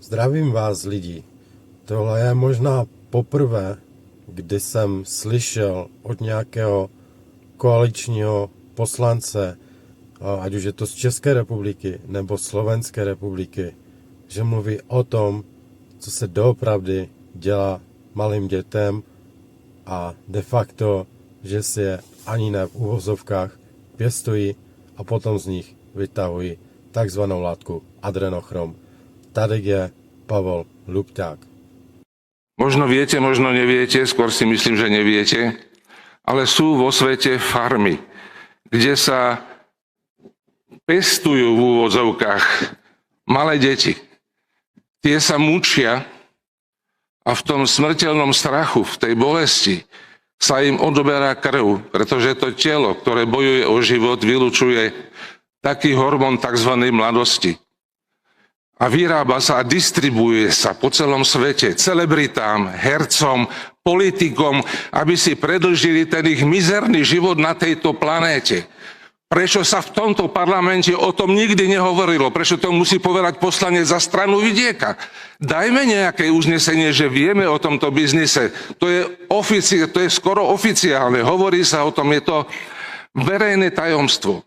Zdravím vás lidi. Tohle je možná poprvé, kdy jsem slyšel od nějakého koaličního poslance, ať už je to z České republiky nebo Slovenské republiky, že mluví o tom, co se doopravdy dělá malým dětem a de facto, že si je ani ne v uvozovkách pěstují a potom z nich vytahují takzvanou látku adrenochrom. Tady je Pavol Ľupták. Možno viete, možno neviete, skôr si myslím, že neviete, ale sú vo svete farmy, kde sa pestujú v úvodzovkách malé deti. Tie sa mučia a v tom smrteľnom strachu, v tej bolesti sa im odoberá krv, pretože to telo, ktoré bojuje o život, vylučuje taký hormón tzv. Mladosti. A vyrába sa a distribuuje sa po celom svete celebritám, hercom, politikom, aby si predĺžili ten ich mizerný život na tejto planéte. Prečo sa v tomto parlamente o tom nikdy nehovorilo? Prečo to musí povedať poslanec za stranu Vidieka? Dajme nejaké uznesenie, že vieme o tomto biznise. To je skoro oficiálne. Hovorí sa o tom, je to verejné tajomstvo.